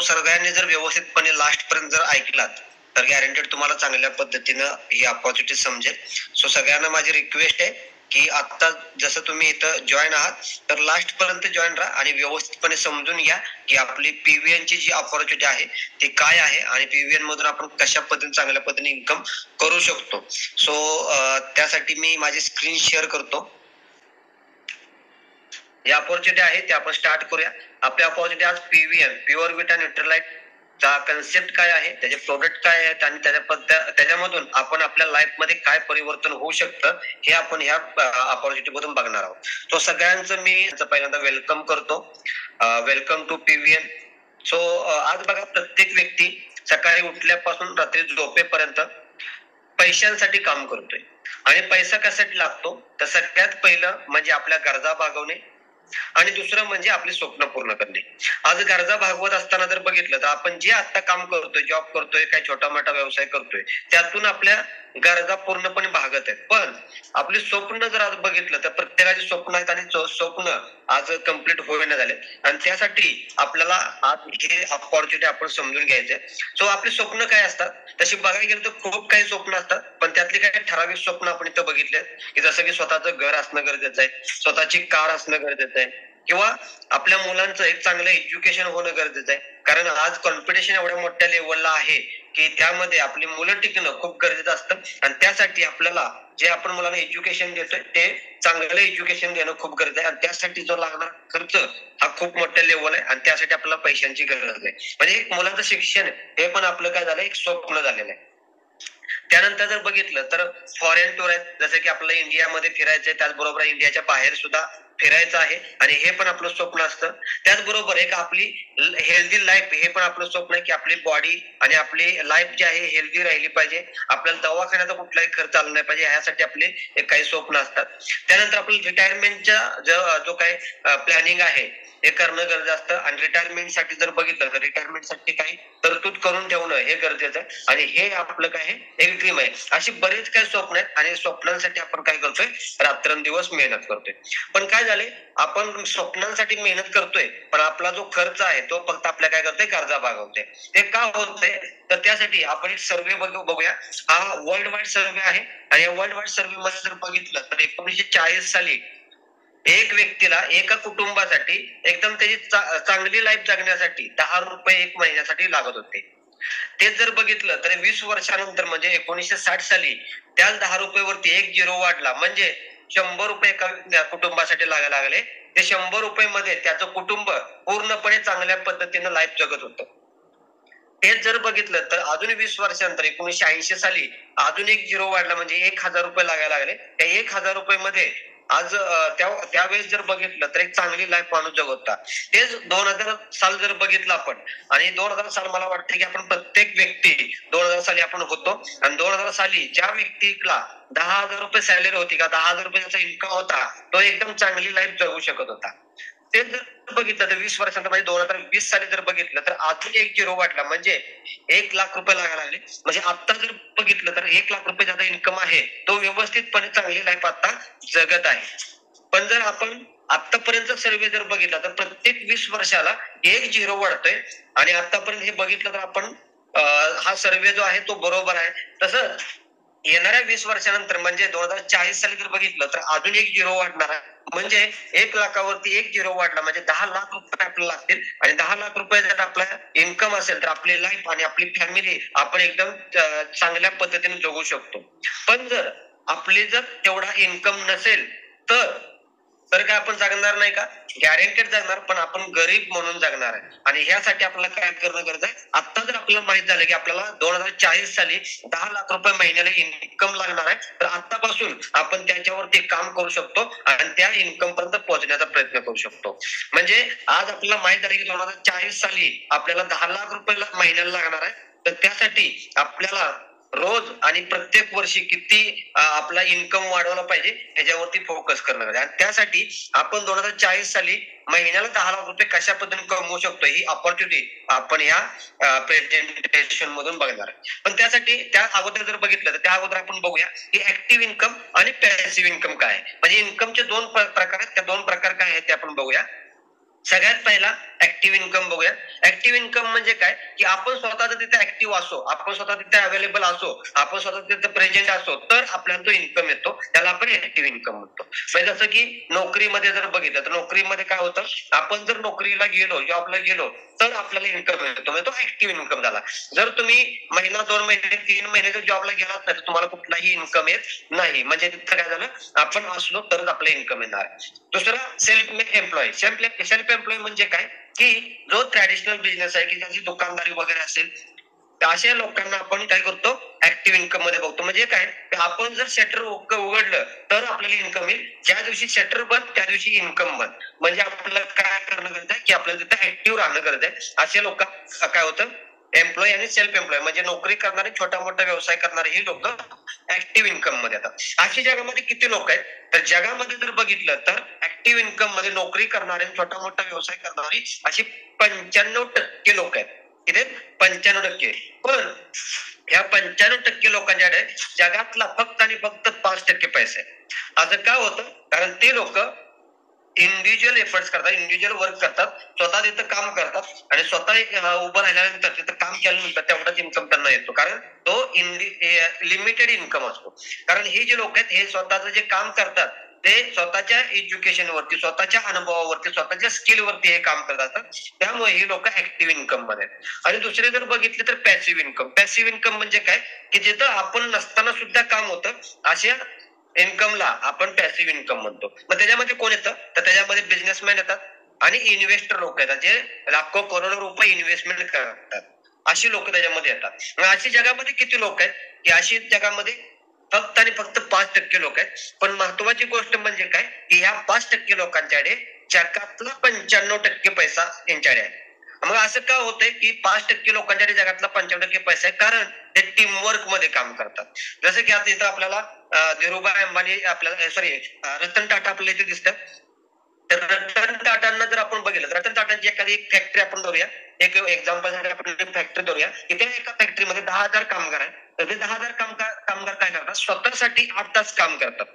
सगळ्यांनी जर व्यवस्थितपणे लास्ट पर्यंत जर ऐकलात तर गॅरंटेड तुम्हाला चांगल्या पद्धतीनं ही अपॉर्च्युनिटी समजेल. सो सगळ्यांना माझी रिक्वेस्ट आहे की आता जसं तुम्ही इथं जॉईन आहात तर लास्ट पर्यंत जॉईन राहा आणि व्यवस्थितपणे समजून घ्या की आपली पीव्हीएन ची जी अपॉर्च्युनिटी आहे ती काय आहे आणि पीव्हीएन मधून आपण कशा पद्धतीने चांगल्या पद्धतीने इन्कम करू शकतो. सो त्यासाठी मी माझी स्क्रीन शेअर करतो. या अपॉर्च्युनिटी आहे ते आपण स्टार्ट करूया. आपली अपॉर्च्युनिटी आज पीव्हीएन प्युअर विटा न्यूट्रलाइट चा कन्सेप्ट काय आहे, त्याचे प्रोडक्ट काय आहेत आणि त्याच्यामधून आपण आपल्या लाईफ मध्ये काय परिवर्तन होऊ शकतं हे आपण ह्या अपॉर्च्युनिटी मधून बघणार आहोत. तो सगळ्यांचं मी पहिल्यांदा वेलकम करतो. Welcome to पीव्हीएन. सो आज बघा प्रत्येक व्यक्ती सकाळी उठल्यापासून रात्री झोपेपर्यंत पैशांसाठी काम करतोय आणि पैसा कशासाठी लागतो तर सगळ्यात पहिलं म्हणजे आपल्या गरजा भागवणे आणि दुसरं म्हणजे आपले स्वप्न पूर्ण करणे. आज गरजा भागवत असताना जर बघितलं तर आपण जे आता काम करतोय, जॉब करतोय, काही छोटा मोठा व्यवसाय करतोय, त्यातून आपल्या गरजा पूर्णपणे भागत आहेत. पण आपले स्वप्न जर आज बघितलं तर प्रत्येकाचे स्वप्न आहेत आणि स्वप्न आज कम्प्लीट होईना झाले आणि त्यासाठी आपल्याला आज हे अपॉर्च्युनिटी आपण समजून घ्यायचंय. सो आपले स्वप्न काय असतात तशी बघायला गेलं तर खूप काही स्वप्न असतात, पण त्यातली काही ठराविक स्वप्न आपण इथं बघितले की जसं की स्वतःचं घर असणं गरजेचं आहे, स्वतःची कार असणं गरजेचं आहे किंवा आपल्या मुलांचं एक चांगलं एज्युकेशन होणं गरजेचं आहे. कारण आज कॉम्पिटिशन एवढ्या मोठ्या लेवलला आहे की त्यामध्ये आपली मुलं टिकणं खूप गरजेचं असतं आणि त्यासाठी आपल्याला जे आपण मुलांना एज्युकेशन देतोय ते चांगलं एज्युकेशन देणं खूप गरजेचं आहे आणि त्यासाठी जो लागणार खर्च हा खूप मोठ्या लेवल आहे आणि त्यासाठी आपल्याला पैशांची गरज आहे. म्हणजे मुलांचं शिक्षण हे पण आपलं काय झालं एक स्वप्न झालेलं आहे. त्यानंतर जर बघितलं तर फॉरेन टूर आहेत, जसं की आपल्याला इंडियामध्ये फिरायचंय, त्याचबरोबर इंडियाच्या बाहेर सुद्धा फिरायचं आहे आणि हे पण आपलं स्वप्न असतं. त्याचबरोबर एक आपली हेल्दी लाईफ हे पण आपलं स्वप्न आहे की आपली बॉडी आणि आपली लाईफ जी आहे हेल्दी राहिली पाहिजे, आपल्याला दवाखान्याचा कुठलाही खर्च आला नाही पाहिजे, ह्यासाठी आपले काही स्वप्न असतात. त्यानंतर आपलं रिटायरमेंटच्या जो काही प्लॅनिंग आहे हे करणं गरजेचं असतं आणि रिटायरमेंट साठी जर बघितलं तर रिटायरमेंट साठी काही तरतूद करून ठेवणं हे गरजेचं आहे आणि हे आपलं काय आहे एक ड्रीम आहे. अशी बरेच काही स्वप्न आहेत आणि स्वप्नांसाठी आपण काय करतोय रात्रंदिवस मेहनत करतोय. पण काय झाले आपण स्वप्नांसाठी मेहनत करतोय पण आपला जो खर्च आहे तो फक्त आपल्या काय करतोय गरजा भागवतोय. ते का होतंय तर त्यासाठी आपण एक सर्वे बघूया. हा वर्ल्ड वाईड सर्वे आहे आणि या वर्ल्ड वाईड सर्वे मध्ये जर बघितलं तर 1940 साली एक व्यक्तीला एका कुटुंबासाठी एकदम त्याची चांगली लाईफ जगण्यासाठी 10 रुपये एक महिन्यासाठी लागत होते. तेच जर बघितलं तर 20 वर्षानंतर म्हणजे 1960 साली त्याच 10 रुपयेवरती एक झिरो वाढला म्हणजे 100 रुपये एका कुटुंबासाठी लागायला लागले. ते 100 रुपये मध्ये त्याचं कुटुंब पूर्णपणे चांगल्या पद्धतीने लाईफ जगत होतं. तेच जर बघितलं तर अजून 20 वर्षानंतर 1980 साली अजून एक झिरो वाढला म्हणजे 1000 रुपये लागायला लागले. त्या 1000 रुपये मध्ये आज त्यावेळेस जर बघितलं तर एक चांगली लाईफ माणूस जगत होता. तेच 2000 साल जर बघितलं आपण आणि 2000 साल मला वाटतं की आपण प्रत्येक व्यक्ती 2000 साली आपण होतो आणि 2000 साली ज्या व्यक्तीला 10,000 रुपये सॅलरी होती का 10,000 रुपयाचा इन्कम होता तो एकदम चांगली लाईफ जगू शकत होता. ते जर बघितलं तर 20 वर्षांत म्हणजे 2020 साली जर बघितलं तर अजून एक झिरो वाढला म्हणजे 1,00,000 रुपये लागायला लागले. म्हणजे आता जर बघितलं तर 1,00,000 रुपये ज्याचा इन्कम आहे तो व्यवस्थितपणे चांगली लाईफ आता जगत आहे. पण जर आपण आतापर्यंत सर्वे जर बघितला तर प्रत्येक 20 वर्षाला एक झिरो वाढतोय आणि आतापर्यंत हे बघितलं तर आपण हा सर्वे जो आहे तो बरोबर आहे. तसं येणाऱ्या 20 वर्षानंतर म्हणजे 2040 साली जर बघितलं तर अजून एक झिरो वाढणार आहे म्हणजे 1,00,000वरती एक झिरो वाढला म्हणजे 10,00,000 रुपये आपल्याला लागतील आणि 10,00,000 रुपये जर आपला इन्कम असेल तर आपली लाईफ आणि आपली फॅमिली आपण एकदम चांगल्या पद्धतीने जगू शकतो. पण जर आपली जर तेवढा इन्कम नसेल तर काय आपण जगणार नाही का? गॅरंटेड जगणार, पण आपण गरीब म्हणून जगणार आहे आणि ह्यासाठी आपल्याला काय करणं गरजेचं आहे. आता जर आपल्याला माहित झालं की आपल्याला 2040 साली 10,00,000 रुपये महिन्याला इन्कम लागणार आहे तर आतापासून आपण त्याच्यावरती काम करू शकतो आणि त्या इन्कम पर्यंत पोहोचण्याचा प्रयत्न करू शकतो. म्हणजे आज आपल्याला माहित झालं की 2040 साली आपल्याला 10,00,000 रुपये महिन्याला लागणार आहे तर त्यासाठी आपल्याला रोज आणि प्रत्येक वर्षी किती आपला इन्कम वाढवला पाहिजे ह्याच्यावरती फोकस करणं आणि त्यासाठी आपण 2040 साली महिन्याला 10,00,000 रुपये कशा पद्धतीने कमवू शकतो ही अपॉर्च्युनिटी आपण या प्रेझेंटेशन मधून बघणार आहे. पण त्यासाठी त्या अगोदर जर बघितलं तर त्या अगोदर आपण बघूया की ऍक्टिव्ह इन्कम आणि पॅसिव्ह इन्कम काय आहे. म्हणजे इन्कमचे दोन प्रकार आहेत, त्या दोन प्रकार काय आहेत ते आपण बघूया. सगळ्यात पहिला ऍक्टिव्ह इन्कम बघूया. ऍक्टिव्ह इन्कम म्हणजे काय, की आपण स्वतः तिथे ऍक्टिव्ह असो, आपण स्वतः तिथे अवेलेबल असो, आपण स्वतः तिथे प्रेझेंट असो, तर आपल्याला तो इन्कम येतो, त्याला आपण ऍक्टिव्ह इन्कम म्हणतो. म्हणजे जसं की नोकरीमध्ये जर बघितलं तर नोकरीमध्ये काय होतं, आपण जर नोकरीला गेलो, जॉबला गेलो, तर आपल्याला इन्कम येतो, म्हणजे तो ऍक्टिव्ह इन्कम झाला. जर तुम्ही महिना 2 महिने 3 महिने जर जॉबला गेलात नाही तर तुम्हाला कुठलाही इन्कम येत नाही, म्हणजे तिथं काय झालं, आपण असलो तरच आपलं इन्कम येणार. दुसरा सेल्फ एम्प्लॉय. सेल्फ एम्प्लॉय म्हणजे काय, की जो ट्रॅडिशनल बिझनेस आहे, की ज्याची दुकानदारी वगैरे असेल, तर अशा लोकांना आपण काय करतो, ऍक्टिव्ह इन्कम मध्ये बघतो. म्हणजे काय, आपण जर शटर उघडलं तर आपल्याला इन्कम येईल, ज्या दिवशी शटर बंद त्या दिवशी इन्कम बंद. म्हणजे आपल्याला काय करणं गरज आहे, की आपल्याला तिथे ऍक्टिव्ह राहणं गरज आहे. असे लोक काय होतं, एम्प्लॉय आणि सेल्फ एम्प्लॉय म्हणजे नोकरी करणारे, छोटा मोठा व्यवसाय करणारे ही लोक ऍक्टिव्ह इन्कम मध्ये येतात. अशी जगामध्ये किती लोक आहेत, तर जगामध्ये जर बघितलं तर ऍक्टिव्ह इन्कम मध्ये नोकरी करणारे, छोटा मोठा व्यवसाय करणारी अशी 95% लोक आहेत. किती? 95%. पण ह्या 95% लोकांच्याकडे जगातला फक्त आणि फक्त 5% पैसा आहे. असं का होतं, कारण ते लोक इंडिव्हिज्युअल एफर्ट्स करतात, इंडिव्हिज्युअल वर्क करतात, स्वतः तिथं काम करतात आणि स्वतः उभं राहिल्यानंतर तिथं काम केल्यानंतर तेवढाच इन्कम त्यांना येतो, कारण तो लिमिटेड इन्कम असतो. कारण हे जे लोक आहेत हे स्वतःचं जे काम करतात ते स्वतःच्या एज्युकेशनवरती, स्वतःच्या अनुभवावरती, स्वतःच्या स्किलवरती हे काम करतात, त्यामुळे ही लोक ऍक्टिव्ह इन्कम मध्ये आहेत. आणि दुसरे जर बघितले तर पॅसिव्ह इन्कम. पॅसिव्ह इन्कम म्हणजे काय, की जिथं आपण नसताना सुद्धा काम होतं, अशा इन्कमला आपण पॅसिव्ह इन्कम म्हणतो. मग त्याच्यामध्ये कोण येतं, तर त्याच्यामध्ये बिझनेसमॅन येतात आणि इन्व्हेस्टर लोक येतात, जे लाखो करोडो रुपये इन्व्हेस्टमेंट करतात. अशी लोक त्याच्यामध्ये येतात. मग अशी जगामध्ये किती लोक आहेत, की अशी जगामध्ये फक्त आणि फक्त 5% लोक आहेत. पण महत्वाची गोष्ट म्हणजे काय, की ह्या 5% लोकांच्याकडे जगातला 95% पैसा यांच्याकडे आहे. मग असं का होतंय, की 5% लोकांच्याकडे जगातला 95% पैसा आहे, कारण ते टीमवर्क मध्ये काम करतात. जसं की आता इथं आपल्याला धीरूभाई अंबानी, आपल्याला सॉरी रतन टाटा आपल्याला इथे दिसतात. तर रतन टाटांना जर आपण बघितलं तर रतन टाटांची एखादी एक फॅक्टरी आपण धरूया, एक एक्झाम्पल साठी आपण फॅक्टरी धरूया, की त्या एका फॅक्टरीमध्ये 10,000 कामगार आहेत. तर ते 10,000 कामगार काय करतात, स्वतःसाठी 8 तास काम करतात.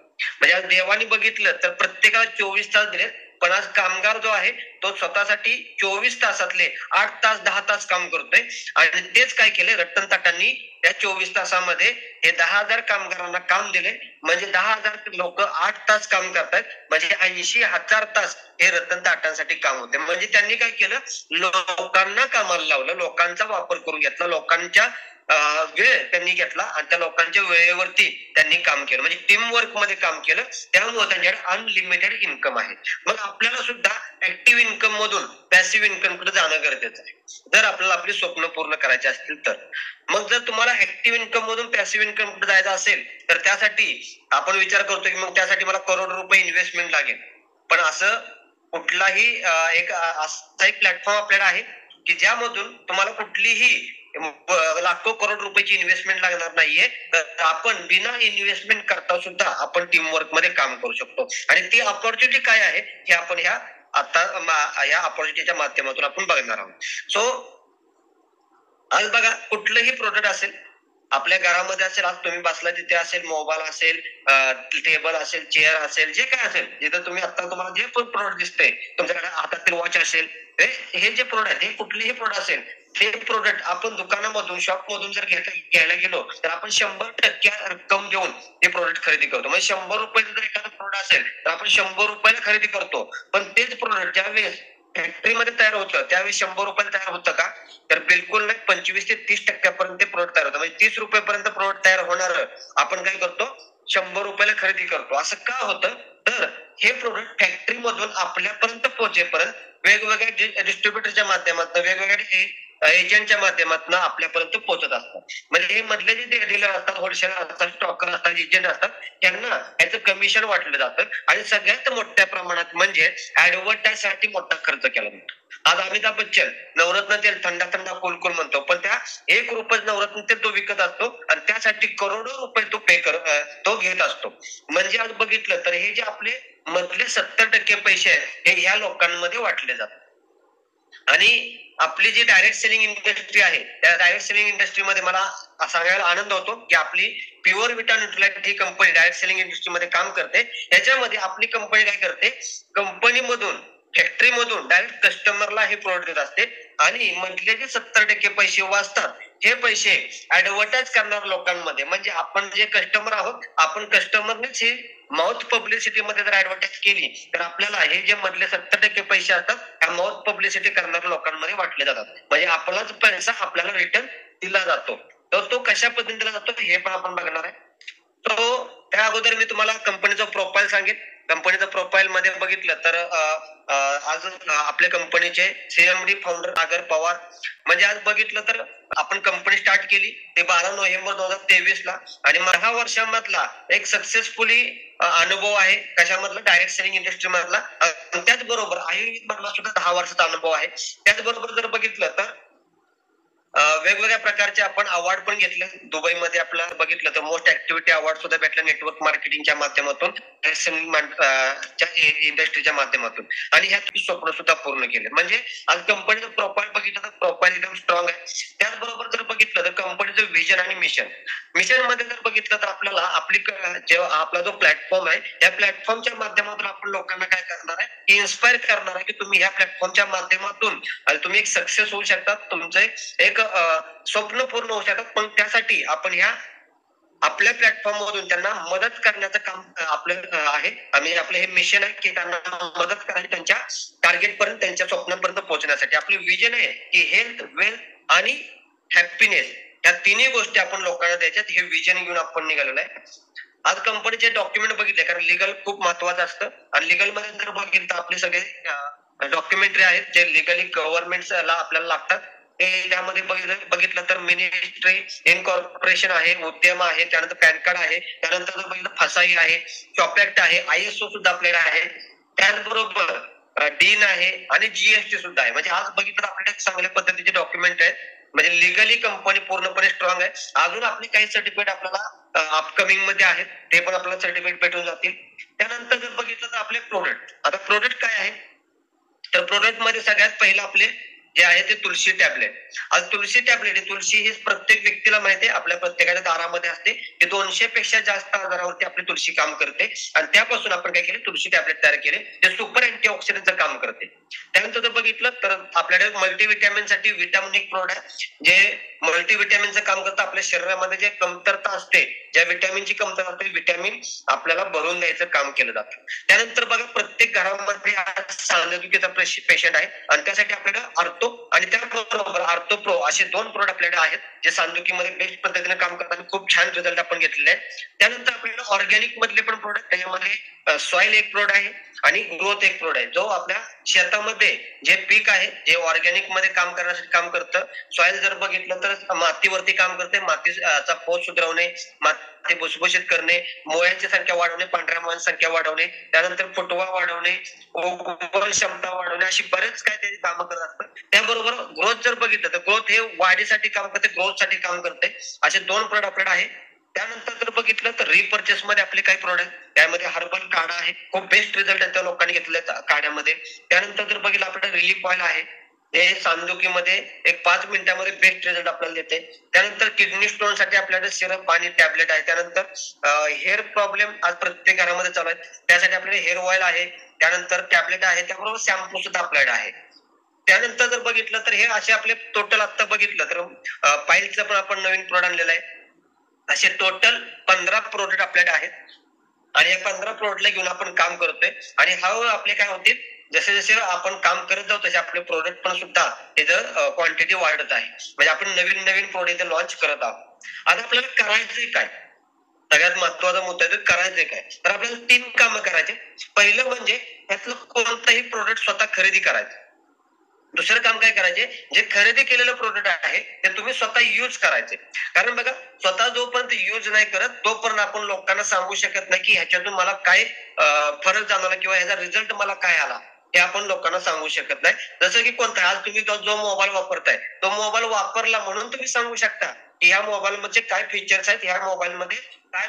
म्हणजे आज देवानी बघितलं तर प्रत्येकाला 24 तास दिले, पण आज कामगार जो आहे तो स्वतःसाठी 24 तासातले 8 तास 10 तास काम करतोय. आणि तेच काय केले, रतन टाटांनी त्या 24 तासामध्ये हे 10,000 कामगारांना काम दिले. म्हणजे 10,000 लोक 8 तास काम करतात, म्हणजे 80,000 तास हे रतन टाटांसाठी काम होते. म्हणजे त्यांनी काय केलं, लोकांना कामाला लावलं, लोकांचा वापर करून घेतला, लोकांच्या वेळ त्यांनी घेतला आणि त्या लोकांच्या वेळेवरती त्यांनी काम केलं, म्हणजे टीम वर्क मध्ये काम केलं. त्यामुळे त्यांच्याकडे अनलिमिटेड इन्कम आहे. मग आपल्याला सुद्धा ऍक्टिव्ह इन्कम मधून पॅसिव्ह इन्कम कडे जाणं गरजेचं आहे, जर आपल्याला आपली स्वप्न पूर्ण करायची असतील तर. मग जर तुम्हाला ऍक्टिव्ह इन्कम मधून पॅसिव्ह इन्कम कडे जायचं असेल तर त्यासाठी आपण विचार करतो, की मग त्यासाठी मला करोड रुपये इन्व्हेस्टमेंट लागेल. पण असं कुठलाही असा एक प्लॅटफॉर्म आपल्याला आहे, की ज्यामधून तुम्हाला कुठलीही लाखो करोड रुपयाची इन्व्हेस्टमेंट लागणार नाहीये. तर आपण बिना इन्व्हेस्टमेंट करता सुद्धा आपण टीमवर्क मध्ये काम करू शकतो. आणि ती ऑपॉर्च्युनिटी काय आहे हे आपण ह्या ऑपॉर्च्युनिटीच्या माध्यमातून आपण बघणार आहोत. सो आज बघा, कुठलंही प्रोडक्ट असेल आपल्या घरामध्ये असेल, आज तुम्ही बसला तिथे असेल, मोबाईल असेल, टेबल असेल, चेअर असेल, जे काय असेल, जिथं तुम्ही आता तुम्हाला जे पण प्रोडक्ट दिसतंय, तुमच्याकडे हातातील वॉच असेल, हे जे प्रोडक्ट, हे कुठलेही प्रोडक्ट असेल, ते प्रोडक्ट आपण दुकानामधून, शॉप मधून जर घ्यायला गेलो तर आपण 100% रक्कम देऊन ते प्रोडक्ट खरेदी करतो. म्हणजे 100 रुपयाचं जर एखादं प्रोडक्ट असेल तर आपण 100 रुपयाला खरेदी करतो. पण तेच प्रोडक्ट ज्यावेळेस फॅक्टरीमध्ये तयार होतं त्यावेळेस 100 रुपयाला तयार होतं का, तर बिलकुल नाही. 25 ते 30% प्रोडक्ट तयार होतं. म्हणजे 30 रुपयापर्यंत प्रोडक्ट तयार होणार आपण काय करतो, 100 रुपयाला खरेदी करतो. असं का होतं, तर हे प्रोडक्ट फॅक्टरी मधून आपल्यापर्यंत पोहोचेपर्यंत वेगवेगळ्या डिस्ट्रीब्युटरच्या माध्यमातून, वेगवेगळ्या एजंटच्या माध्यमातून आपल्यापर्यंत पोहोचत असतात. म्हणजे हे मधले जे डीलर असतात, होलसेलर असतात, स्टॉकर असतात, एजंट असतात, त्यांना याचं कमिशन वाटलं जातं. आणि सगळ्यात मोठ्या प्रमाणात म्हणजे ऍडव्हर्टाईज साठी मोठा खर्च केला जातो. आज अमिताभ बच्चन नवरत्न तेल थंडा थंडा कोल कोल म्हणतो, पण त्या 1 रुपये नवरत्न तेल तो विकत असतो आणि त्यासाठी करोडो रुपये तो घेत असतो. म्हणजे आज बघितलं तर हे जे आपले मधले 70% पैसे आहेत हे ह्या लोकांमध्ये वाटले जातात. आणि आपली जी डायरेक्ट सेलिंग इंडस्ट्री आहे, त्या डायरेक्ट सेलिंग इंडस्ट्रीमध्ये मला सांगायला आनंद होतो, की आपली प्युअर विटा न्यूट्रीलाइट ही कंपनी डायरेक्ट सेलिंग इंडस्ट्रीमध्ये काम करते. याच्यामध्ये आपली कंपनी काय करते, कंपनीमधून फॅक्टरीमधून डायरेक्ट कस्टमरला हे प्रोडक्ट देत असते आणि मधले जे 70% पैसे वाचतात हे पैसे ऍडव्हर्टाइज करणार लोकांमध्ये, म्हणजे आपण जे कस्टमर आहोत, आपण कस्टमरनेच हे माउथ पब्लिसिटी मध्ये जर ऍडव्हर्टाइज केली तर आपल्याला हे जे मधले 70% पैसे असतात त्या माउथ पब्लिसिटी करणाऱ्या लोकांमध्ये वाटले जातात, म्हणजे आपलाच पैसा आपल्याला रिटर्न दिला जातो. तर तो कशा पद्धतीने दिला जातो हे पण आपण बघणार आहे. तो त्या अगोदर मी तुम्हाला कंपनीचं प्रोफाईल सांगेन. कंपनीचं प्रोफाईल मध्ये बघितलं तर आज आपल्या कंपनीचे सीएमडी फाउंडर सागर पवार, म्हणजे आज बघितलं तर आपण कंपनी स्टार्ट केली ते 12 नोव्हेंबर 2023 ला आणि 10 वर्षांमधला एक सक्सेसफुली अनुभव आहे. कशामधला? डायरेक्ट सेलिंग इंडस्ट्री मधला. त्याचबरोबर आयुर्वेद मधला सुद्धा 10 वर्षाचा अनुभव आहे. त्याचबरोबर जर बघितलं तर वेगवेगळ्या प्रकारचे आपण अवॉर्ड पण घेतले. दुबईमध्ये आपल्याला बघितलं तर मोस्ट ऍक्टिव्हिटी अवॉर्ड सुद्धा भेटला नेटवर्क मार्केटिंगच्या माध्यमातून, इंडस्ट्रीच्या माध्यमातून, आणि ह्यात स्वप्न सुद्धा पूर्ण केले. म्हणजे आज कंपनीचं प्रोफाईल बघितलं तर प्रोफाईल एकदम स्ट्रॉंग आहे. त्याचबरोबर जर बघितलं तर कंपनीचं विजन आणि मिशन, मिशन मध्ये जर बघितलं तर आपल्याला आपली जेव्हा आपला जो प्लॅटफॉर्म आहे या प्लॅटफॉर्मच्या माध्यमातून आपण लोकांना काय करणार आहे की इन्स्पायर करणार आहे की तुम्ही ह्या प्लॅटफॉर्मच्या माध्यमातून तुम्ही एक सक्सेस होऊ शकता, तुमचं एक स्वप्न पूर्ण होऊ शकतात. पण त्यासाठी आपण ह्या आपल्या प्लॅटफॉर्म मधून त्यांना मदत करण्याचं काम आपलं आहे. आम्ही आपलं हे मिशन आहे की त्यांना मदत करायची त्यांच्या टार्गेट पर्यंत, त्यांच्या स्वप्नापर्यंत पोहोचण्यासाठी. आपलं विजन आहे की हेल्थ, वेल्थ आणि हॅपीनेस या तिन्ही गोष्टी आपण लोकांना द्यायच्यात. हे विजन घेऊन आपण निघालेलं आहे. आज कंपनीचे डॉक्युमेंट बघितले, कारण लिगल खूप महत्वाचं असतं आणि लिगल मध्ये जर बघितलं तर आपले सगळे डॉक्युमेंटरी आहेत जे लिगली गव्हर्नमेंटला आपल्याला लागतात. ते त्यामध्ये बघितलं तर मिनिस्ट्री, इनकॉर्पोरेशन आहे, उद्यम आहे, त्यानंतर पॅन कार्ड आहे, त्यानंतर जर बघितलं फसाई आहे, शॉप ऍक्ट आहे, आयएसओ सुद्धा आपल्याला आहे, त्याचबरोबर डीन आहे आणि जीएसटी सुद्धा आहे. म्हणजे आज बघितलं आपल्याकडे चांगल्या पद्धतीचे डॉक्युमेंट आहेत, म्हणजे लिगली कंपनी पूर्णपणे स्ट्रॉंग आहे. अजून आपले काही सर्टिफिकेट आपल्याला अपकमिंग मध्ये आहेत, ते पण आपल्याला सर्टिफिकेट भेटून जातील. त्यानंतर जर बघितलं तर आपले प्रोडक्ट, आता प्रोडक्ट काय आहे तर प्रोडक्ट मध्ये सगळ्यात पहिलं आपले जे आहे ते तुळशी टॅबलेट. आज तुळशी टॅबलेट, तुळशी ही प्रत्येक व्यक्तीला माहिती आहे, आपल्या प्रत्येकाच्या दारामध्ये असते. ते 200 पेक्षा जास्त आजारावरती आपली तुळशी काम करते आणि त्यापासून आपण काय केले, तुळशी टॅबलेट तयार केले, ते सुपर अँटीऑक्सिडंटचं काम करते. त्यानंतर जर बघितलं तर आपल्याकडे मल्टीव्हिटॅमिन साठी विटामिनिक प्रोडक्ट आहे, जे मल्टीव्हिटॅमिनचं काम करतं. आपल्या शरीरामध्ये जे कमतरता असते, ज्या विटॅमिनची कमतरता असते, विटॅमिन आपल्याला भरून द्यायचं काम केलं जातं. त्यानंतर बघा प्रत्येक घरामध्ये सांधेदुखीचा पेशंट आहे आणि त्यासाठी आपल्याला आर्थो आणि त्याबरोबर आर्थो प्रो असे 2 प्रोडक्ट आपल्याकडे आहेत जे सांधेदुखीमध्ये बेस्ट पद्धतीने काम करतात. खूप छान रिझल्ट आपण घेतलेले आहे. त्यानंतर आपल्याला ऑर्गॅनिक मधले पण प्रोडक्ट, त्याच्यामध्ये सॉइल एक प्रोडक्ट आहे आणि ग्रोथ एक प्रोडक्ट आहे, जो आपल्या शेतामध्ये जे पीक आहे जे ऑर्गॅनिक मध्ये काम करण्यासाठी काम करतं. सॉइल जर बघितलं तर मातीवरती काम करते, मातीचा पोत सुधारवणे, माती भुसभुशीत करणे, मुळ्यांची संख्या वाढवणे, पांढऱ्या मुळ्यांची संख्या वाढवणे, त्यानंतर फुटवा वाढवणे, उगवण क्षमता वाढवणे, अशी बरेच काय त्याची कामं करत असतात. त्याबरोबर ग्रोथ जर बघितलं तर ग्रोथ हे वाढीसाठी काम करते, ग्रोथ साठी काम करते. असे 2 प्रोडक्ट आपल्याकडे आहे. त्यानंतर जर बघितलं तर रिपर्चेस मध्ये आपले काही प्रोडक्ट, त्यामध्ये हर्बल काढा आहे, खूप बेस्ट रिझल्ट त्या लोकांनी घेतले काढ्यामध्ये. त्यानंतर जर बघितलं आपल्याकडे रिलीफ ऑइल आहे, ते सांधेदुखीमध्ये एक 5 मिनिटांमध्ये बेस्ट रिझल्ट आपल्याला देते. त्यानंतर किडनी स्टोन साठी आपल्याकडे सिरप आणि टॅबलेट आहे. त्यानंतर हेअर प्रॉब्लेम आज प्रत्येक घरामध्ये चालू आहे, त्यासाठी आपल्याकडे हेअर ऑइल आहे, त्यानंतर टॅबलेट आहे, त्याबरोबर शॅम्पू सुद्धा आपल्याकडे आहे. त्यानंतर जर बघितलं तर हे असे आपले टोटल आता बघितलं तर पाईलचं पण आपण नवीन प्रोडक्ट आणलेला आहे. असे टोटल 15 प्रोडक्ट आपल्याकडे आहेत आणि या 15 प्रोडक्टला घेऊन आपण काम करतोय आणि हळूहळू आपले काय होतील, जसे जसे आपण काम करत जाऊ तसे आपले प्रोडक्ट पण सुद्धा त्याचं क्वांटिटी वाढत आहे. म्हणजे आपण नवीन नवीन प्रोडक्ट लॉन्च करत आहोत. आता आपल्याला करायचंय काय, सगळ्यात महत्वाचा मुद्दा आहे करायचंय काय, तर आपल्याला 3 कामं करायचे. पहिलं म्हणजे त्यातलं कोणतंही प्रोडक्ट स्वतः खरेदी करायचं. दुसरं काम काय करायचे, जे खरेदी केलेलं प्रोडक्ट आहे ते तुम्ही स्वतः यूज करायचे. कारण बघा स्वतः जोपर्यंत यूज नाही करत तोपर्यंत आपण लोकांना सांगू शकत नाही की ह्याच्यातून मला काय फरक जाणवला किंवा ह्याचा रिझल्ट मला काय आला, हे आपण लोकांना सांगू शकत नाही. जसं की कोणता आज तुम्ही जो मोबाईल वापरताय तो मोबाईल वापरला म्हणून तुम्ही सांगू शकता की ह्या मोबाईल मध्ये काय फीचर्स आहेत, ह्या मोबाईल मध्ये काय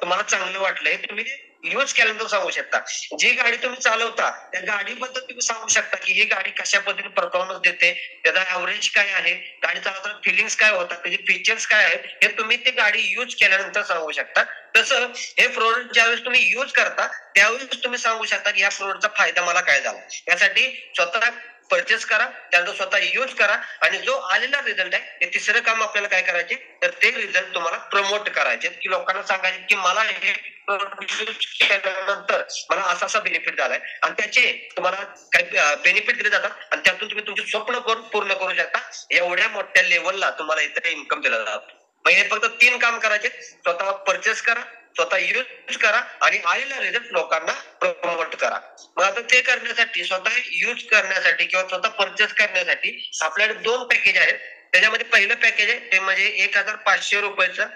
तुम्हाला चांगलं वाटलंय, तुम्ही यूज केल्यानंतर सांगू शकता. जी गाडी तुम्ही चालवता त्या गाडीबद्दल तुम्ही सांगू शकता की ही गाडी कशा पद्धतीने परफॉर्मन्स देते, त्याचा ऍव्हरेज काय आहे, गाडी चालवताना फिलिंग्स काय होतात, त्याचे फीचर्स काय आहेत, हे तुम्ही ते गाडी यूज केल्यानंतर सांगू शकता. तसं हे प्रोडक्ट ज्यावेळेस तुम्ही यूज करता त्यावेळेस तुम्ही सांगू शकता की या प्रोडक्टचा फायदा मला काय झाला. यासाठी स्वतः परचेस करा, त्यानंतर स्वतः यूज करा आणि जो आलेला रिझल्ट आहे ते तिसरं काम आपल्याला काय करायचे तर ते रिझल्ट तुम्हाला प्रमोट करायचे की लोकांना सांगायचे की मला हे यूज केल्यानंतर मला असा असा बेनिफिट झालाय आणि त्याचे तुम्हाला काही बेनिफिट दिले जातात आणि त्यातून तुम्ही तुमचे स्वप्न पूर्ण करू शकता. एवढ्या मोठ्या लेवलला तुम्हाला इथे इन्कम दिला जातो. मग हे फक्त 3 काम करायचे, स्वतः परचेस करा, स्वतः यूज करा आणि आलेला रिझल्ट लोकांना प्रमोट करा. मग आता ते करण्यासाठी स्वतः यूज करण्यासाठी किंवा स्वतः परचेस करण्यासाठी आपल्याकडे 2 पॅकेज आहेत. त्याच्यामध्ये पहिलं पॅकेज आहे ते म्हणजे 1500 रुपयाचं.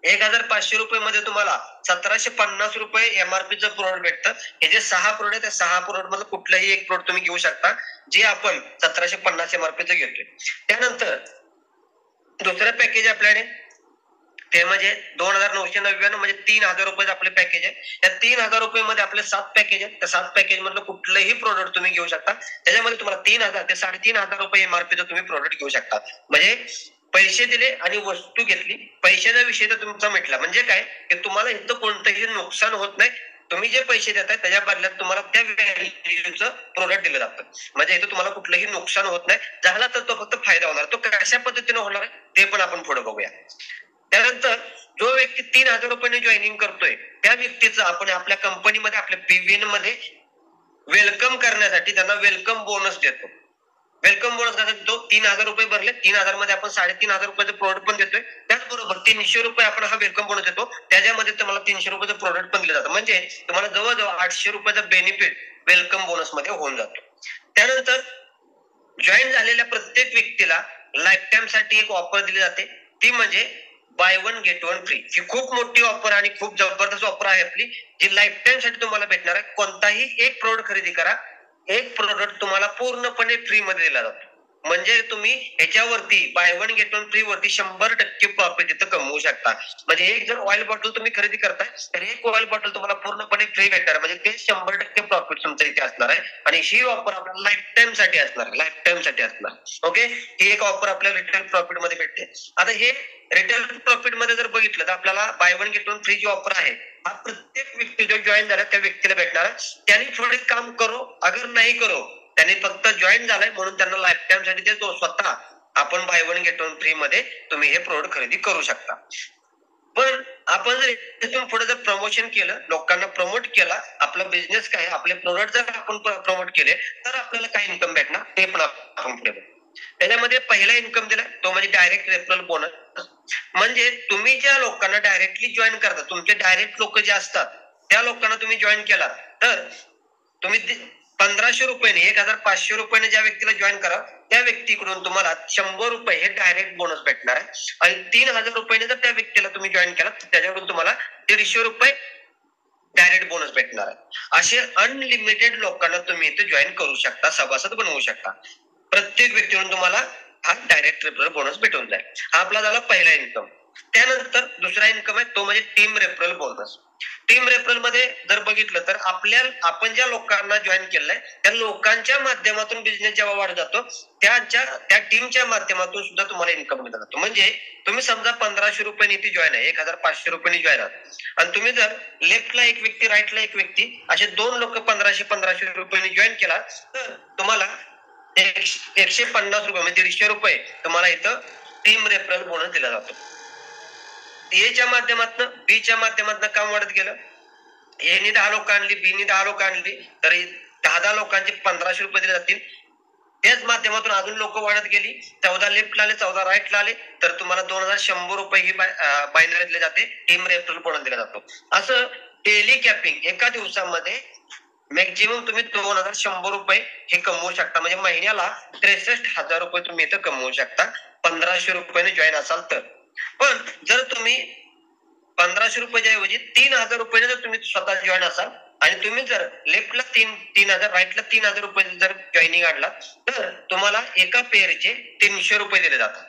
1500 रुपये मध्ये तुम्हाला 1750 रुपये एमआरपीचं प्रोडक्ट भेटतं. हे जे 6 प्रोडक्ट आहे त्या 6 प्रोडक्ट मध्ये कुठलंही एक प्रोडक्ट तुम्ही घेऊ शकता जे आपण 1750 एमआरपीचं घेतोय. त्यानंतर दुसरं पॅकेज आपल्याकडे ते म्हणजे 2999 म्हणजे 3000 रुपये आपले पॅकेज आहे. त्या 3000 रुपये मध्ये आपले 7 पॅकेज आहेत. त्या 7 पॅकेज मधलं कुठलंही प्रोडक्ट तुम्ही घेऊ शकता. त्याच्यामध्ये तुम्हाला 3000 ते 3500 रुपये एमआरपीचं तुम्ही प्रोडक्ट घेऊ शकता. म्हणजे पैसे दिले आणि वस्तू घेतली. पैशाचा विषय तर तुमचा मिटला. म्हणजे काय की तुम्हाला इथं कोणतंही नुकसान होत नाही. तुम्ही जे पैसे देताय त्याच्या बदल्यात तुम्हाला त्या व्हॅल्यूचं प्रोडक्ट दिलं जातं. म्हणजे इथं तुम्हाला कुठलंही नुकसान होत नाही. झाला तर तो फक्त फायदा होणार. तो कशा पद्धतीने होणार आहे ते पण आपण पुढे बघूया. त्यानंतर जो व्यक्ती 3000 रुपयाने जॉईनिंग करतोय त्या व्यक्तीचं आपण आपल्या कंपनीमध्ये आपल्या पीव्हीएन मध्ये वेलकम करण्यासाठी त्यांना वेलकम बोनस देतो. वेलकम बोनस कसा देतो, 3000 रुपये भरले, 3000 मध्ये आपण 3500 रुपयाचं प्रोडक्ट पण देतोय. त्याचबरोबर 300 रुपये आपण हा वेलकम बोनस देतो. त्याच्यामध्ये तुम्हाला 300 रुपयाचं प्रोडक्ट पण दिलं जातं. म्हणजे तुम्हाला जवळजवळ 800 रुपयाचा बेनिफिट वेलकम बोनस मध्ये होऊन जातो. त्यानंतर जॉईन झालेल्या प्रत्येक व्यक्तीला लाईफ टाइम साठी एक ऑफर दिली जाते. ती म्हणजे बाय 1 गेट 1 फ्री. ही खूप मोठी ऑफर आणि खूप जबरदस्त ऑफर आहे आपली जी लाईफ टाइम साठी तुम्हाला भेटणार आहे. कोणताही एक प्रोडक्ट खरेदी करा, एक प्रोडक्ट तुम्हाला पूर्णपणे फ्री मध्ये दिला जातो. म्हणजे तुम्ही ह्याच्यावरती बाय 1 गेट 1 फ्री वरती 100% प्रॉफिट इथं कमवू शकता. म्हणजे एक जर ऑइल बॉटल तुम्ही खरेदी करताय तर एक ऑइल बॉटल तुम्हाला पूर्णपणे फ्री भेटणार. म्हणजे ते 100% प्रॉफिट तुमच्या इथे असणार आहे आणि ही ऑफर आपल्याला लाईफ टाइम साठी असणार. लाईफ टाइम साठी असणार. ओके, ही एक ऑफर आपल्याला रिटेल प्रॉफिट मध्ये भेटते. आता हे रिटेल प्रॉफिट मध्ये जर बघितलं तर आपल्याला बाय 1 गेट 1 फ्री जी ऑफर आहे हा प्रत्येक व्यक्ती जो जॉईन झाला त्या व्यक्तीला भेटणार आहे. त्यांनी थोडे काम करो अगर नाही करो, त्यांनी फक्त जॉईन झालाय म्हणून त्यांना लाईफ टाइम साठी देतो. स्वतः आपण बाय 1 गेट 1 फ्री मध्ये तुम्ही हे प्रोडक्ट खरेदी करू शकता. पण आपण जर इथून पुढे जर प्रमोशन केलं, लोकांना प्रमोट केला, आपला बिझनेस काय आपले प्रोडक्ट जर आपण प्रमोट केले तर आपल्याला काय इन्कम भेटणार ते पण आपण पुढे बघू. त्याच्यामध्ये पहिला इन्कम दिला तो म्हणजे डायरेक्ट रेफरल बोनस. म्हणजे तुम्ही ज्या लोकांना डायरेक्टली जॉईन करता, तुमचे डायरेक्ट लोक जे असतात त्या लोकांना तुम्ही जॉईन केला तर तुम्ही 1500 रुपयाने 1500 रुपयाने ज्या व्यक्तीला जॉईन करा त्या व्यक्तीकडून तुम्हाला 100 रुपये हे डायरेक्ट बोनस भेटणार आहे आणि 3000 रुपयाने जर त्या व्यक्तीला तुम्ही जॉईन केला त्याच्याकडून तुम्हाला 150 रुपये डायरेक्ट बोनस भेटणार आहे. असे अनलिमिटेड लोकांना तुम्ही इथे जॉईन करू शकता, सभासद बनवू शकता. प्रत्येक व्यक्तीकडून तुम्हाला हा डायरेक्ट रेफरल बोनस भेटून जाईल. हा आपला झाला पहिला इन्कम. त्यानंतर दुसरा इन्कम आहे तो म्हणजे team referral bonus. Team referral मध्ये जर बघितलं तर आपण ज्या लोकांना जॉईन केलंय त्या लोकांच्या माध्यमातून बिझनेस जेव्हा वाढत जातो त्या टीमच्या माध्यमातून सुद्धा तुम्हाला इन्कम मिळत जातो. म्हणजे तुम्ही समजा 1500 रुपयांनी इथे जॉईन आहे, 1500 रुपयांनी जॉईन आहात आणि तुम्ही जर लेफ्टला एक व्यक्ती राईटला एक व्यक्ती असे 2 लोक 1500 रुपयांनी जॉईन केला तर तुम्हाला 150 रुपये म्हणजे 150 रुपये तुम्हाला इथं टीम रेफरल बोनस दिला जातो. एच्या माध्यमातून बीच्या माध्यमातून काम वाढत गेलं. एनी 10 लोक आणली, बीनी 10 लोक आणली तरी 10 लोकांचे 1500 रुपये दिले जातील. त्याच माध्यमातून अजून लोक वाढत गेली. 14 लेफ्टला आले, 14 राईटला आले तर तुम्हाला 2100 रुपये ही बायनरी दिले जाते. टीम रेफरल बोनस दिला जातो. असं डेली कॅपिंग एका दिवसामध्ये मॅक्झिमम तुम्ही 2100 रुपये हे कमवू शकता. म्हणजे महिन्याला 63,000 रुपये तुम्ही इथं कमवू शकता 1500 रुपयाने जॉईन असाल तर. पण जर तुम्ही 1500 रुपयाच्या ऐवजी 3000 रुपयाने जर तुम्ही स्वतः जॉईन असाल आणि तुम्ही जर लेफ्टला 3000 राईटला 3000 रुपये जर जॉईनिंग आणला तर तुम्हाला एका पेअरचे 300 रुपये दिले जातात.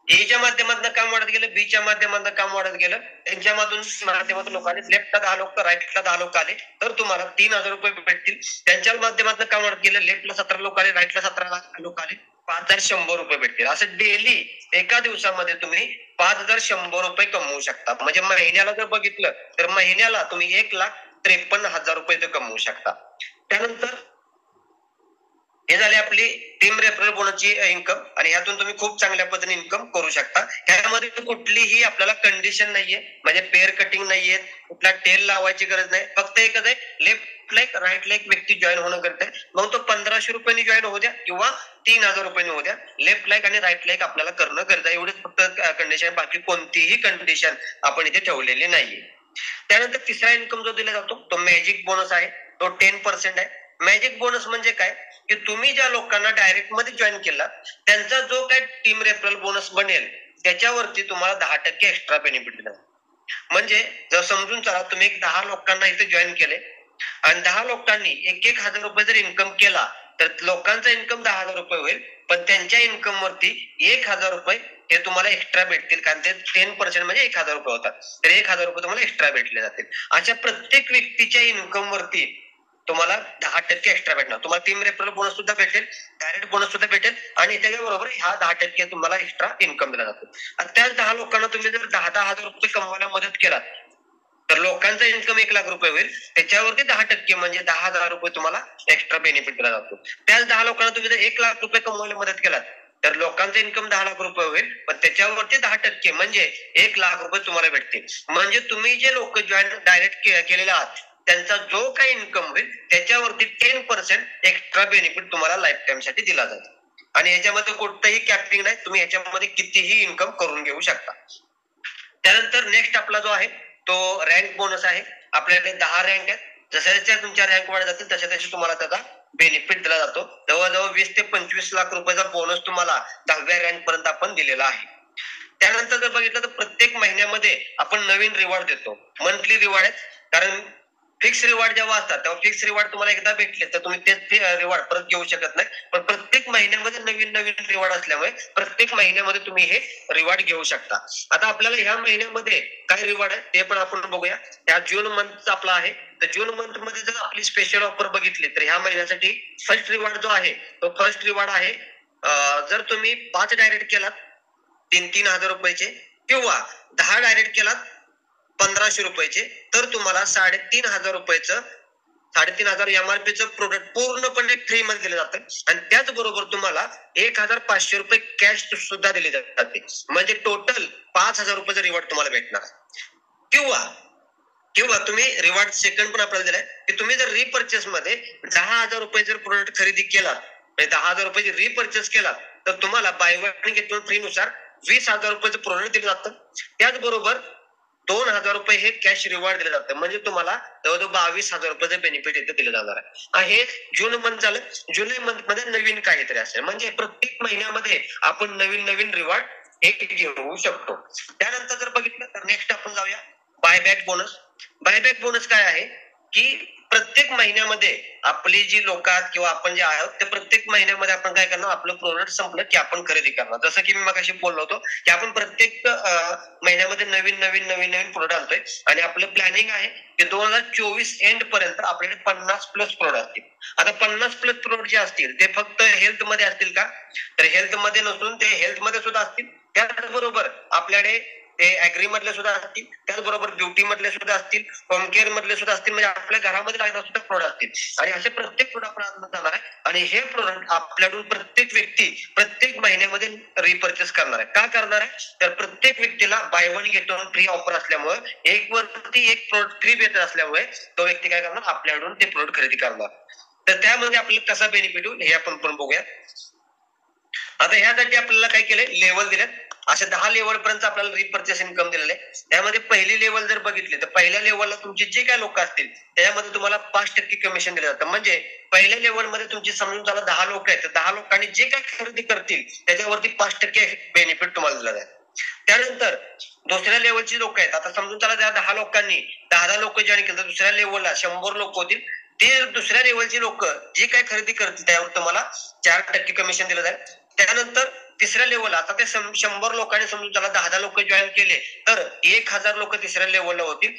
एच्या माध्यमातून काम वाढत गेलं, बीच्या माध्यमातून काम वाढत गेलं, त्यांच्या माध्यमातून लोक आले, लेफ्टला 10 लोक, राईटला 10 लोक आले, तर तुम्हाला 3,000 रुपये भेटतील. त्यांच्या माध्यमातून काम वाढत गेलं, लेफ्टला 17 लोक आले, राईटला 17 लोक आले, 5,100 रुपये भेटतील. असं डेली एका दिवसामध्ये तुम्ही 5,100 रुपये कमवू शकता. म्हणजे महिन्याला जर बघितलं तर महिन्याला तुम्ही 1,53,000 रुपये कमवू शकता. त्यानंतर हे झाले आपली टीम रेफरल बोनसची इन्कम, आणि यातून तुम्ही खूप चांगल्या पद्धतीने इन्कम करू शकता. ह्यामध्ये कुठलीही आपल्याला कंडिशन नाहीये, म्हणजे पेअर कटिंग नाहीये, कुठला टेल लावायची गरज नाही. फक्त एकच आहे, लेफ्टला एक राईटला एक व्यक्ती जॉईन होणं गरजेचं आहे. मग तो 1,500 रुपयांनी जॉईन होऊ द्या किंवा 3,000 रुपयांनी होऊ द्या, लेफ्ट लाईक आणि राईट लाईक आपल्याला करणं गरजेचं आहे. एवढीच फक्त कंडिशन, बाकी कोणतीही कंडिशन आपण इथे ठेवलेली नाहीये. त्यानंतर तिसरा इन्कम जो दिला जातो तो मॅजिक बोनस आहे, तो 10% आहे. मॅजिक बोनस म्हणजे काय, की तुम्ही ज्या लोकांना डायरेक्ट मध्ये जॉईन केला त्यांचा जो काय टीम रेफरल बोनस बनेल त्याच्यावरती तुम्हाला 10% एक्स्ट्रा बेनिफिट दिला. म्हणजे जर समजून चला, तुम्ही 10 लोकांना इथे जॉईन केले आणि 10 लोकांनी 1,000 रुपये जर इन्कम केला तर लोकांचा इन्कम 10,000 रुपये होईल, पण त्यांच्या इन्कम वरती 1,000 रुपये हे तुम्हाला एक्स्ट्रा भेटतील, कारण ते 10% म्हणजे 1,000 रुपये होतात, तर 1,000 रुपये तुम्हाला एक्स्ट्रा भेटले जातील. अशा प्रत्येक व्यक्तीच्या इन्कम वरती तुम्हाला 10% एक्स्ट्रा भेटणार. तुम्हाला टीम रेफरल बोनस सुद्धा भेटेल, डायरेक्ट बोनस सुद्धा भेटेल, आणि त्याच्याबरोबर ह्या 10% तुम्हाला एक्स्ट्रा इन्कम दिला जातो. आणि त्याच 10 लोकांना तुम्ही जर 10,000 रुपये कमवायला मदत केलात तर लोकांचा इन्कम 1,00,000 रुपये होईल, त्याच्यावरती 10% म्हणजे 10,000 रुपये तुम्हाला एक्स्ट्रा बेनिफिट दिला जातो. त्याच 10 लोकांना तुम्ही जर 1,00,000 रुपये कमवायला मदत केलात तर लोकांचा इन्कम 10,00,000 रुपये होईल, पण त्याच्यावरती 10% म्हणजे 1,00,000 रुपये तुम्हाला भेटतील. म्हणजे तुम्ही जे लोक जॉईन डायरेक्ट केलेले आहात त्यांचा जो काही इन्कम होईल त्याच्यावरती 10% एक्स्ट्रा बेनिफिट तुम्हाला लाईफ टाइम साठी दिला जातो. आणि याच्यामध्ये कोणतंही कॅपिंग नाही, तुम्ही याच्यामध्ये कितीही इन्कम करून घेऊ शकता. त्यानंतर नेक्स्ट आपला जो आहे तो रँक बोनस आहे. आपल्याकडे 10 रँक आहेत, जशा जशा तुमच्या रँक वाढत जातील तशा तशी तुम्हाला त्याचा बेनिफिट दिला जातो. जवळजवळ 20 ते 25 लाख रुपयाचा बोनस तुम्हाला 10व्या रँक पर्यंत आपण दिलेला आहे. त्यानंतर जर बघितलं तर प्रत्येक महिन्यामध्ये आपण नवीन रिवॉर्ड देतो, मंथली रिवॉर्ड आहेत. कारण फिक्स रिवॉर्ड जेव्हा असतात तेव्हा फिक्स रिवॉर्ड तुम्हाला एकदा भेटले तर तुम्ही तेच रिवॉर्ड परत घेऊ शकत नाही, पण प्रत्येक महिन्यामध्ये नवीन नवीन रिवॉर्ड असल्यामुळे प्रत्येक महिन्यामध्ये तुम्ही हे रिवॉर्ड घेऊ शकता. आता आपल्याला ह्या महिन्यामध्ये काय रिवॉर्ड आहे ते पण आपण बघूया. ह्या जून मंथ आपला आहे, तर जून मंथ मध्ये जर आपली स्पेशल ऑफर बघितली तर ह्या महिन्यासाठी फर्स्ट रिवॉर्ड जो आहे तो फर्स्ट रिवॉर्ड आहे, जर तुम्ही 5 डायरेक्ट केलात 3,000 रुपयाचे किंवा 10 डायरेक्ट केलात 1,500 रुपयाचे तर तुम्हाला 3,500 रुपयाचं 3,500 MRP प्रोडक्ट पूर्णपणे फ्री मध्ये दिलं जातं. आणि त्याचबरोबर तुम्हाला 1,500 रुपये कॅश सुद्धा दिले जाते, म्हणजे टोटल 5,000 रुपयाचं रिवॉर्ड तुम्हाला भेटणार. किंवा तुम्ही रिवॉर्ड सेकंड पण आपल्याला दिलाय की तुम्ही जर रिपर्चेस मध्ये 10,000 रुपये जर प्रोडक्ट खरेदी केला, 10,000 रुपये रिपर्चेस केला तर तुम्हाला by one get one free नुसार 20,000 रुपयाचं प्रोडक्ट दिलं जातं. त्याचबरोबर 2,000 रुपये हे कॅश रिवॉर्ड दिलं जातं, म्हणजे तुम्हाला जवळजवळ 22,000 रुपयाचं बेनिफिट इथे दिलं जाणार आहे. हे जून मंथ झालं. जुलै मंथ मध्ये नवीन काहीतरी असेल, म्हणजे प्रत्येक महिन्यामध्ये आपण नवीन नवीन रिवॉर्ड एक घेऊ शकतो. त्यानंतर जर बघितलं तर नेक्स्ट आपण जाऊया बायबॅक बोनस. बायबॅक बोनस काय आहे की प्रत्येक महिन्यामध्ये आपली जी लोक आहेत किंवा आपण जे आहोत ते प्रत्येक महिन्यामध्ये आपण काय करणार, आपलं प्रोडक्ट संपलं की आपण खरेदी करणार. जसं की मी मगाशी बोललो होतो की आपण प्रत्येक महिन्यामध्ये नवीन नवीन नवीन नवीन प्रोडक्ट आणतोय, आणि आपलं प्लॅनिंग आहे की 2024 एंड पर्यंत आपल्याकडे 50+ प्रोडक्ट असतील. आता 50+ प्रोडक्ट जे असतील ते फक्त हेल्थ मध्ये असतील का, तर हेल्थ मध्ये नसून ते हेल्थ मध्ये सुद्धा असतील. त्याचबरोबर आपल्याकडे ते ऍग्री मधले सुद्धा असतील, त्याचबरोबर ब्युटी मधले सुद्धा असतील, होम केअर मधले सुद्धा असतील, म्हणजे आपल्या घरामध्ये लागणार सुद्धा प्रोडक्ट असतील. आणि असे प्रत्येक प्रोडक्ट आपण आणत जाणार आहे, आणि हे प्रोडक्ट आपल्याकडून प्रत्येक व्यक्ती प्रत्येक महिन्यामध्ये रिपर्चेस करणार आहे. का करणार आहे, तर प्रत्येक व्यक्तीला by one get one free offer असल्यामुळे एक वरती एक प्रोडक्ट फ्री भेटत असल्यामुळे तो व्यक्ती काय करणार, आपल्याकडून ते प्रोडक्ट खरेदी करणार. तर त्यामध्ये आपल्याला कसा बेनिफिट होईल हे आपण पण बघूया. आता ह्यासाठी आपल्याला काय केलंय, लेवल दिलेत. अशा 10 लेवल पर्यंत आपल्याला रिपर्चेस इन्कम दिलेलं आहे. त्यामध्ये पहिली लेवल जर बघितली तर पहिल्या लेवलला तुमचे जे काय लोक असतील त्याच्यामध्ये तुम्हाला 5% कमिशन दिलं जातं. म्हणजे पहिल्या लेवलमध्ये तुमची समजून चला 10 लोक आहेत, तर 10 लोकांनी जे काय खरेदी करतील त्याच्यावरती 5% बेनिफिट तुम्हाला दिलं जाईल. त्यानंतर दुसऱ्या लेवलची लोक आहेत, आता समजून चला त्या 10 लोकांनी 10 लोक जॉईन केलं तर दुसऱ्या लेवलला 100 लोक होतील. ते दुसऱ्या लेवलची लोक जे काय खरेदी करतील त्यावर तुम्हाला 4% कमिशन दिलं जाईल. त्यानंतर तिसऱ्या लेवल आता ते 100 लोकांनी समजून त्याला 10 लोक जॉईन केले तर 1000 लोक तिसऱ्या लेवलला होतील.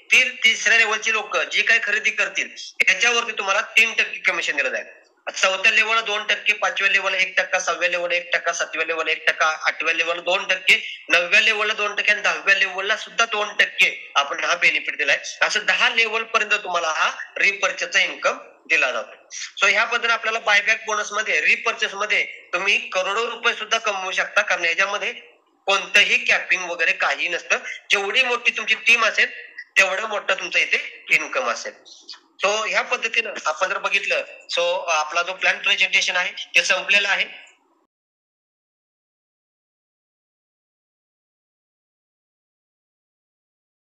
ती तिसऱ्या लेवलची लोक जी काही खरेदी करतील त्याच्यावरती तुम्हाला 3% कमिशन दिलं जाईल. चौथ्या लेवलला 2%, 5व्या लेवलला 1%, 6व्या लेवलला 1%, 7व्या लेवलला 1%, 8व्या लेवलला 2%, 9व्या लेवलला 2% आणि 10व्या लेवलला सुद्धा 2% आपण हा बेनिफिट दिलाय. असं 10 लेवल पर्यंत तुम्हाला हा रिपर्चेसचा इन्कम दिला जातो. सो ह्या पद्धतीने आपल्याला बायबॅक बोनस मध्ये रिपर्चेस मध्ये तुम्ही करोडो रुपये सुद्धा कमवू शकता, कारण याच्यामध्ये कोणतंही कॅपिंग वगैरे काही नसतं. जेवढी मोठी तुमची टीम असेल तेवढं मोठं तुमचं इथे इन्कम असेल. सो ह्या पद्धतीनं आपण जर बघितलं, सो आपला जो प्लॅन प्रेझेंटेशन आहे ते संपलेला आहे.